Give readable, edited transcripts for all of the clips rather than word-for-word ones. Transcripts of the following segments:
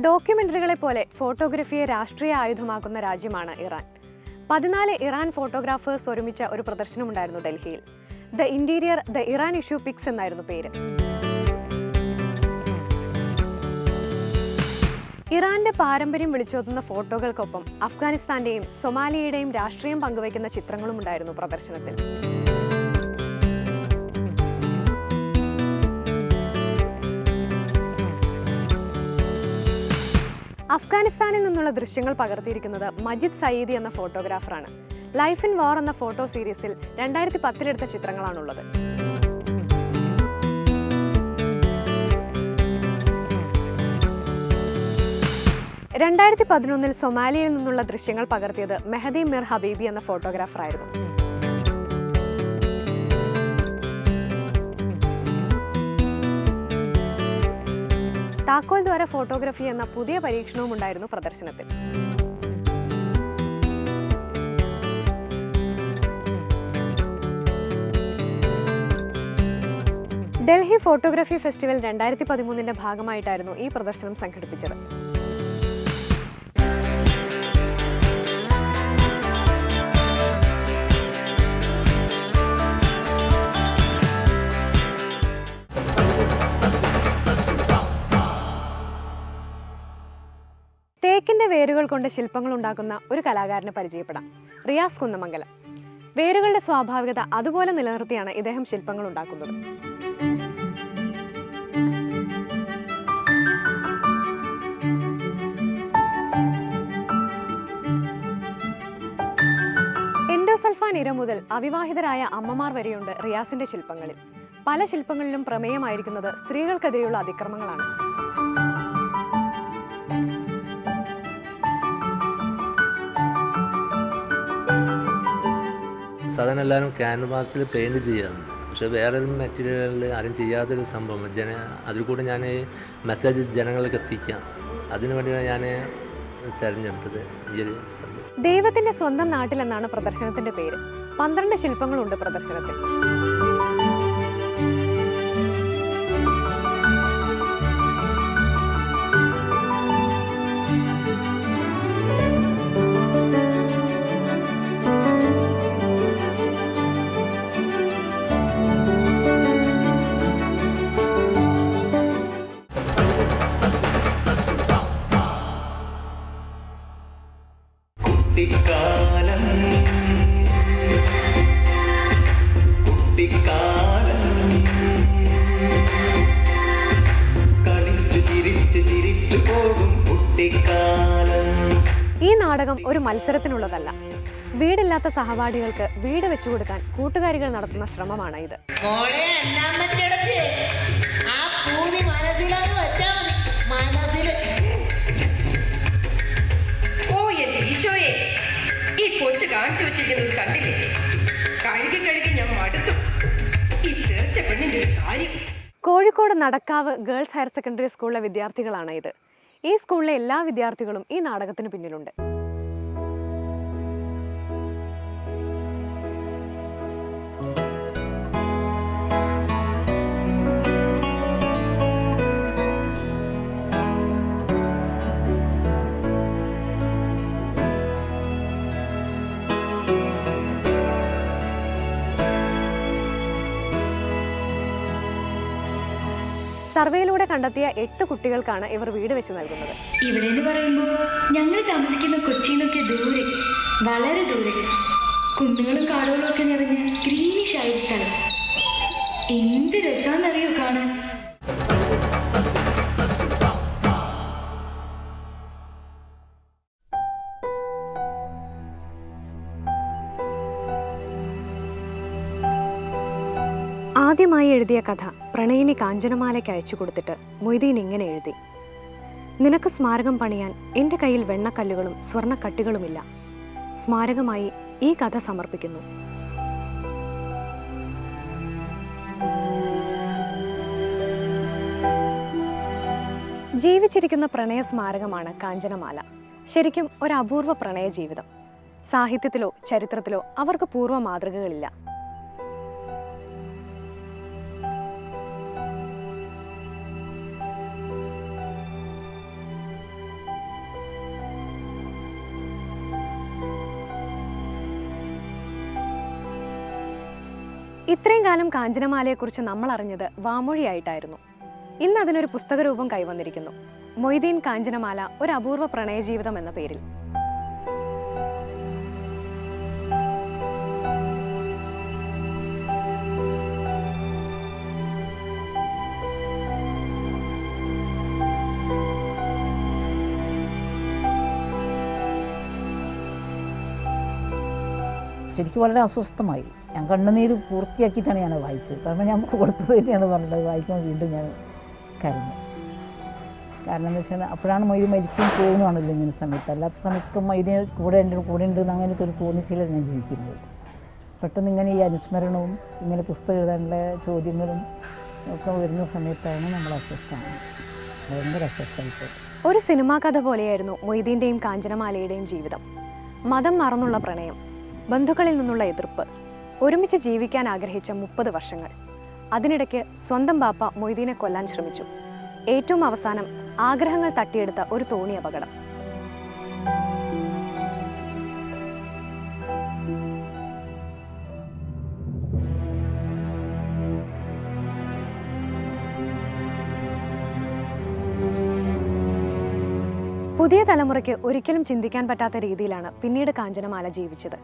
ഡോക്യുമെന്ററികളെ പോലെ ഫോട്ടോഗ്രഫിയെ രാഷ്ട്രീയ ആയുധമാക്കുന്ന രാജ്യമാണ് ഇറാൻ. 14 ഇറാൻ ഫോട്ടോഗ്രാഫേഴ്സ് ഒരുമിച്ച ഒരു പ്രദർശനമുണ്ടായിരുന്നു ഡൽഹിയിൽ. The interior the Iran issue pics എന്നായിരുന്നു പേര്. ഇറാന്റെ പാരമ്പര്യം വിളിച്ചോതുന്ന ഫോട്ടോകൾക്കൊപ്പം അഫ്ഗാനിസ്ഥാന്റെയും സൊമാലിയയുടെയും രാഷ്ട്രീയം പങ്കുവയ്ക്കുന്ന ചിത്രങ്ങളും ഉണ്ടായിരുന്നു പ്രദർശനത്തിൽ. അഫ്ഗാനിസ്ഥാനിൽ നിന്നുള്ള ദൃശ്യങ്ങൾ പകർത്തിയിരിക്കുന്നത് മജിദ് സയീദി എന്ന ഫോട്ടോഗ്രാഫറാണ്. ലൈഫ് ഇൻ വാർ എന്ന ഫോട്ടോ സീരീസിൽ 2010 എടുത്ത ചിത്രങ്ങളാണുള്ളത്. ൽ സൊമാലിയയിൽ നിന്നുള്ള ദൃശ്യങ്ങൾ പകർത്തിയത് മെഹദി മിർ ഹബീബി എന്ന ഫോട്ടോഗ്രാഫറായിരുന്നു. താക്കോൽ ദ്വാര ഫോട്ടോഗ്രഫി എന്ന പുതിയ പരീക്ഷണവും ഉണ്ടായിരുന്നു പ്രദർശനത്തിൽ. ഡൽഹി ഫോട്ടോഗ്രഫി ഫെസ്റ്റിവൽ 2013 ഭാഗമായിട്ടായിരുന്നു ഈ പ്രദർശനം സംഘടിപ്പിച്ചത്. തേക്കിന്റെ വേരുകൾ കൊണ്ട് ശില്പങ്ങൾ ഉണ്ടാക്കുന്ന ഒരു കലാകാരനെ പരിചയപ്പെടാം. റിയാസ് കുന്നമംഗലം. വേരുകളുടെ സ്വാഭാവികത അതുപോലെ നിലനിർത്തിയാണ് ഇദ്ദേഹം ശില്പങ്ങൾ ഉണ്ടാക്കുന്നത്. എൻഡോസൾഫാൻ ഇര മുതൽ അവിവാഹിതരായ അമ്മമാർ വരെയുണ്ട് റിയാസിന്റെ ശില്പങ്ങളിൽ. പല ശില്പങ്ങളിലും പ്രമേയമായിരിക്കുന്നത് സ്ത്രീകൾക്കെതിരെയുള്ള അതിക്രമങ്ങളാണ്. സാധാരണ എല്ലാവരും ക്യാൻവാസിൽ പെയിൻറ് ചെയ്യാറുണ്ട്. പക്ഷേ വേറൊരു മെറ്റീരിയലിൽ ആരും ചെയ്യാത്തൊരു സംഭവം അതിൽ കൂടെ ഞാൻ മെസ്സേജ് ജനങ്ങൾക്ക് എത്തിക്കാം. അതിനു വേണ്ടിയാണ് ഞാൻ തിരഞ്ഞെടുത്തത് ഈ ഒരു സംഭവം. ദൈവത്തിന്റെ സ്വന്തം നാട്ടിലെന്നാണ് പ്രദർശനത്തിന്റെ പേര്. 12 ശില്പങ്ങളുണ്ട് പ്രദർശനത്തിൽ. ഈ നാടകം ഒരു മത്സരത്തിനുള്ളതല്ല. വീടില്ലാത്ത സഹപാഠികൾക്ക് വീട് വെച്ചു കൊടുക്കാൻ കൂട്ടുകാരികൾ നടത്തുന്ന ശ്രമമാണ് ഇത്. Kozhikode Nadakkavu girls higher secondary സ്കൂളിലെ വിദ്യാർത്ഥികളാണ് ഇത്. ഈ സ്കൂളിലെ എല്ലാ വിദ്യാർത്ഥികളും ഈ നാടകത്തിന് പിന്നിലുണ്ട്. സർവേയിലൂടെ കണ്ടെത്തിയ 8 കുട്ടികൾക്കാണ് ഇവർ വീട് വെച്ച് നൽകുന്നത്. ഇവിടെ എന്ന് പറയുമ്പോൾ ഞങ്ങൾ താമസിക്കുന്ന കൊച്ചിന്നൊക്കെ ദൂരെ, വളരെ ദൂരെ, കുന്നുകളും കാടുകളും ഒക്കെ നിറഞ്ഞ ഗ്രീനിഷ് ആയ സ്ഥലം. എന്ത് രസമാണെന്നറിയോ കാണാൻ. ആദ്യമായി എഴുതിയ കഥ പ്രണയിനി കാഞ്ചനമാലയ്ക്ക് അയച്ചു കൊടുത്തിട്ട് മൊയ്തീൻ ഇങ്ങനെ എഴുതി: നിനക്ക് സ്മാരകം പണിയാൻ എൻ്റെ കയ്യിൽ വെണ്ണക്കല്ലുകളും സ്വർണ്ണക്കട്ടികളുമില്ല. സ്മാരകമായി ഈ കഥ സമർപ്പിക്കുന്നു. ജീവിച്ചിരിക്കുന്ന പ്രണയ സ്മാരകമാണ് കാഞ്ചനമാല. ശരിക്കും ഒരു അപൂർവ പ്രണയ ജീവിതം. സാഹിത്യത്തിലോ ചരിത്രത്തിലോ അവർക്ക് പൂർവ്വ മാതൃകകളില്ല. ഇത്രയും കാലം കാഞ്ചനമാലയെക്കുറിച്ച് നമ്മൾ അറിഞ്ഞത് വാമൊഴിയായിട്ടായിരുന്നു. ഇന്ന് അതിനൊരു പുസ്തകരൂപം കൈവന്നിരിക്കുന്നു. മൊയ്തീൻ കാഞ്ചനമാല, ഒരു അപൂർവ പ്രണയജീവിതം എന്ന പേരിൽ. ശരിക്കും വളരെ അസ്വസ്ഥമായി. ഞാൻ കണ്ണുനീര് പൂർത്തിയാക്കിയിട്ടാണ് ഞാൻ വായിച്ചത്. കാരണം ഞാൻ കൊടുത്തത് തന്നെയാണ് പറഞ്ഞത്. വായിക്കുമ്പോൾ വീണ്ടും ഞാൻ കരഞ്ഞു. കാരണം എന്താ വെച്ചാൽ അപ്പോഴാണ് മൊയ്തി മരിച്ചും പോകുന്നതാണല്ലോ ഇങ്ങനെ സമയത്ത്. അല്ലാത്ത സമയത്ത് മൊയ്തി കൂടെ ഉണ്ട് അങ്ങനത്തെ ഒരു തോന്നിച്ചിലാണ് ഞാൻ ജീവിക്കുന്നത്. പെട്ടെന്ന് ഇങ്ങനെ ഈ അനുസ്മരണവും ഇങ്ങനെ പുസ്തകം എഴുതാനുള്ള ചോദ്യങ്ങളും ഒക്കെ വരുന്ന സമയത്താണ് നമ്മൾ അസ്വസ്ഥമാണ്. ഭയങ്കര അസ്വസ്ഥമായിപ്പോയി. ഒരു സിനിമാ കഥ പോലെയായിരുന്നു മൊയ്തീൻ്റെയും കാഞ്ചനമാലയുടെയും ജീവിതം. മതം മറന്നുള്ള പ്രണയം, ബന്ധുക്കളിൽ നിന്നുള്ള എതിർപ്പ്, ഒരുമിച്ച് ജീവിക്കാൻ ആഗ്രഹിച്ച 30 വർഷങ്ങൾ. അതിനിടയ്ക്ക് സ്വന്തം ബാപ്പ മൊയ്തീനെ കൊല്ലാൻ ശ്രമിച്ചു. ഏറ്റവും അവസാനം ആഗ്രഹങ്ങൾ തട്ടിയെടുത്ത ഒരു തോണി അപകടം. പുതിയ തലമുറയ്ക്ക് ഒരിക്കലും ചിന്തിക്കാൻ പറ്റാത്ത രീതിയിലാണ് പിന്നീട് കാഞ്ചനമാല ജീവിച്ചത്.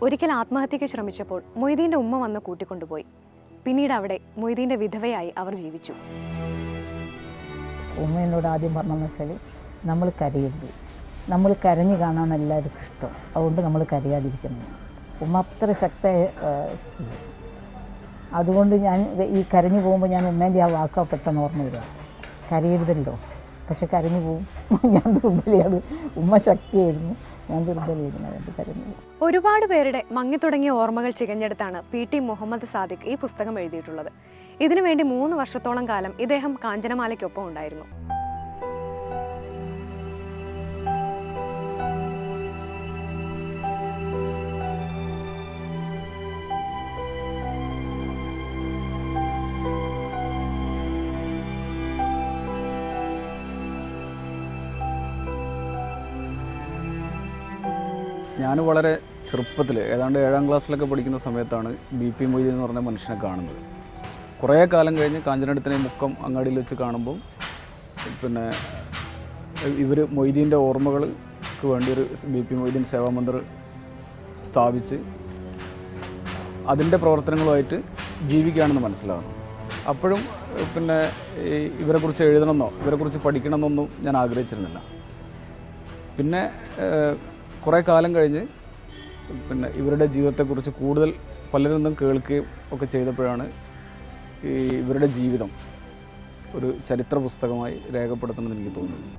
ഒരിക്കൽ ആത്മഹത്യയ്ക്ക് ശ്രമിച്ചപ്പോൾ മൊയ്തീൻ്റെ ഉമ്മ വന്ന് കൂട്ടിക്കൊണ്ടുപോയി. പിന്നീട് അവിടെ മൊയ്തീൻ്റെ വിധവയായി അവർ ജീവിച്ചു. ഉമ്മ എന്നോട് ആദ്യം പറഞ്ഞതെന്ന് വെച്ചാൽ നമ്മൾ കരയരുത്, നമ്മൾ കരഞ്ഞു കാണാൻ എല്ലാവർക്കും ഇഷ്ടം, അതുകൊണ്ട് നമ്മൾ കരയാതിരിക്കണം. ഉമ്മ അത്ര ശക്തമായ സ്ത്രീ. അതുകൊണ്ട് ഞാൻ ഈ കരഞ്ഞു പോകുമ്പോൾ ഞാൻ ഉമ്മേൻ്റെ ആ വാക്കാ പെട്ടെന്ന് ഓർമ്മ വരിക, കരയരുതല്ലോ. പക്ഷെ കരഞ്ഞു പോവും. ഞാൻ ദുർബലയാണ്. ഉമ്മ ശക്തിയായിരുന്നു, ഞാൻ ദുർബലയായിരുന്നു. അതുകൊണ്ട് കരഞ്ഞു. ഒരുപാട് പേരുടെ മങ്ങിത്തുടങ്ങിയ ഓർമ്മകൾ ചികഞ്ഞെടുത്താണ് PT മുഹമ്മദ് സാദിഖ് ഈ പുസ്തകം എഴുതിയിട്ടുള്ളത്. ഇതിനുവേണ്ടി 3 വർഷത്തോളം കാലം ഇദ്ദേഹം കാഞ്ചനമാലയ്ക്കൊപ്പം ഉണ്ടായിരുന്നു. ഞാൻ വളരെ ചെറുപ്പത്തിൽ ഏതാണ്ട് 7ാം ക്ലാസ്സിലൊക്കെ പഠിക്കുന്ന സമയത്താണ് BP മൊയ്തീൻ എന്ന് പറഞ്ഞ മനുഷ്യനെ കാണുന്നത്. കുറേ കാലം കഴിഞ്ഞ് കാഞ്ചനടുത്തിനെ മുക്കം അങ്ങാടിയിൽ വെച്ച് കാണുമ്പോൾ പിന്നെ ഇവർ മൊയ്തീൻ്റെ ഓർമ്മകൾക്ക് വേണ്ടി ഒരു BP മൊയ്തീൻ സേവാ മന്ദിർ സ്ഥാപിച്ച് അതിൻ്റെ പ്രവർത്തനങ്ങളുമായിട്ട് ജീവിക്കുകയാണെന്ന് മനസ്സിലാകുന്നു. അപ്പോഴും പിന്നെ ഇവരെക്കുറിച്ച് എഴുതണമെന്നോ ഇവരെക്കുറിച്ച് പഠിക്കണമെന്നൊന്നും ഞാൻ ആഗ്രഹിച്ചിരുന്നില്ല. പിന്നെ കുറേ കാലം കഴിഞ്ഞ് പിന്നെ ഇവരുടെ ജീവിതത്തെക്കുറിച്ച് കൂടുതൽ പലരിൽ നിന്നും കേൾക്കുകയും ഒക്കെ ചെയ്തപ്പോഴാണ് ഇവരുടെ ജീവിതം ഒരു ചരിത്ര പുസ്തകമായി രേഖപ്പെടുത്തണമെന്ന് എനിക്ക് തോന്നുന്നു.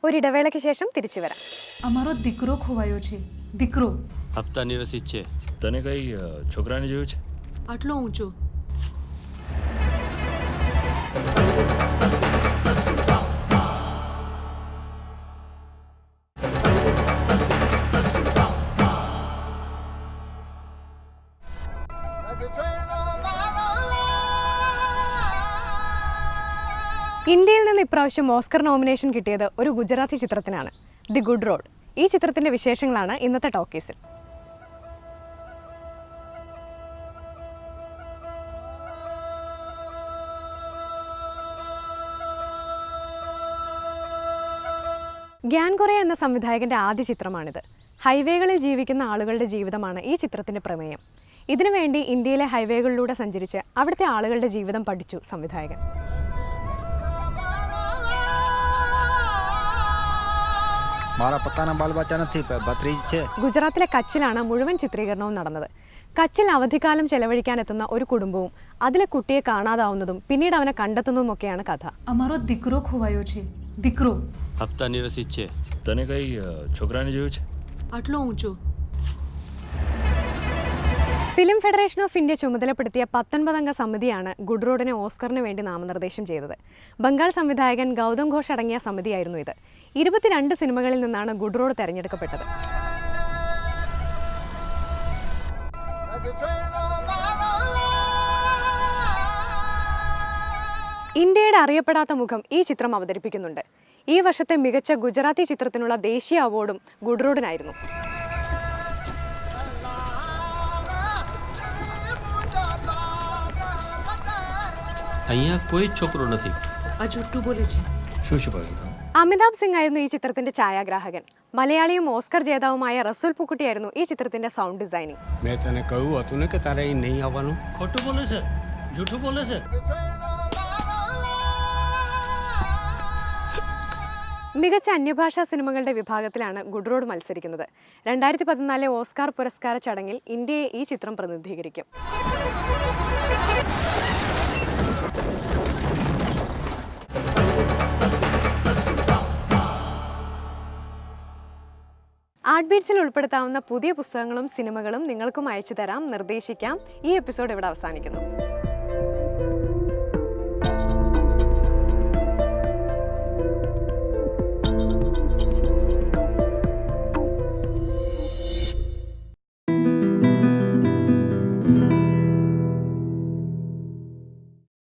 ഒരിടവേളയ്ക്ക് ശേഷം തിരിച്ചു വരാം. અમારો દીકરો ખોવાયો છે. દીકરો હપ્તાની રસીદ છે. તને કઈ છોકરાને જોયું છે? આટલો ઊંચો. ഇന്ത്യയിൽ നിന്ന് ഇപ്രാവശ്യം ഓസ്കർ നോമിനേഷൻ കിട്ടിയത് ഒരു ഗുജറാത്തി ചിത്രത്തിനാണ്, ദി ഗുഡ് റോഡ്. ഈ ചിത്രത്തിന്റെ വിശേഷങ്ങളാണ് ഇന്നത്തെ ടോക്കീസിൽ. ഗ്യാൻ കൊറെ എന്ന സംവിധായകൻ്റെ ആദ്യ ചിത്രമാണിത്. ഹൈവേകളിൽ ജീവിക്കുന്ന ആളുകളുടെ ജീവിതമാണ് ഈ ചിത്രത്തിൻ്റെ പ്രമേയം. ഇതിനുവേണ്ടി ഇന്ത്യയിലെ ഹൈവേകളിലൂടെ സഞ്ചരിച്ച് അവിടുത്തെ ആളുകളുടെ ജീവിതം പഠിച്ചു സംവിധായകൻ. ഗുജറാത്തിലെ കച്ചിലാണ് മുഴുവൻ ചിത്രീകരണവും നടന്നത്. കച്ചിൽ അവധിക്കാലം ചെലവഴിക്കാനെത്തുന്ന ഒരു കുടുംബവും അതിലെ കുട്ടിയെ കാണാതാവുന്നതും പിന്നീട് അവനെ കണ്ടെത്തുന്നതുമൊക്കെയാണ് കഥ. અમારો દીકરો ખોવાયો છે. દીકરો હપ્તા નિરસિત છે. તને કઈ છોકરાને જોયું છે? આટલો ઊંચો. ഫിലിം ഫെഡറേഷൻ ഓഫ് ഇന്ത്യ ചുമതലപ്പെടുത്തിയ 19 അംഗ സമിതിയാണ് ഗുഡ് റോഡിനെ ഓസ്കറിന് വേണ്ടി നാമനിർദ്ദേശം ചെയ്തത്. ബംഗാൾ സംവിധായകൻ ഗൗതം ഘോഷ് അടങ്ങിയ സമിതിയായിരുന്നു ഇത്. 22 സിനിമകളിൽ നിന്നാണ് ഗുഡ് റോഡ് തെരഞ്ഞെടുക്കപ്പെട്ടത്. ഇന്ത്യയുടെ അറിയപ്പെടാത്ത മുഖം ഈ ചിത്രം അവതരിപ്പിക്കുന്നുണ്ട്. ഈ വർഷത്തെ മികച്ച ഗുജറാത്തി ചിത്രത്തിനുള്ള ദേശീയ അവാർഡും ഗുഡ് റോഡിനായിരുന്നു. અહીંયા કોઈ છોકરો નથી. આ જુઠ્ઠું બોલે છે. શું છુપાવ્યું? അമിതാഭ് സിംഗ് ആയിരുന്നു ഈ ചിത്രത്തിന്റെ ഛായാഗ്രാഹകൻ. മലയാളിയും ഓസ്കർ ജേതാവുമായ റസൂൽ പൂക്കുട്ടിയായിരുന്നു ഈ ചിത്രത്തിന്റെ സൗണ്ട് ഡിസൈനിങ്. મેં તને કહ્યું હતું ને કે તારે અહીં નહીં આવવાનું. ખોટું બોલે છે, જૂઠું બોલે છે. മികച്ച അന്യഭാഷാ സിനിമകളുടെ വിഭാഗത്തിലാണ് ഗുഡ് റോഡ് മത്സരിക്കുന്നത്. 2014 ഓസ്കാർ പുരസ്കാര ചടങ്ങിൽ ഇന്ത്യയെ ഈ ചിത്രം പ്രതിനിധീകരിക്കും. ആർട്ട് ബീറ്റ്സിൽ ഉൾപ്പെടുത്താവുന്ന പുതിയ പുസ്തകങ്ങളും സിനിമകളും നിങ്ങൾക്കും അയച്ചു തരാം, നിർദ്ദേശിക്കാം. ഈ എപ്പിസോഡ് ഇവിടെ അവസാനിക്കുന്നു.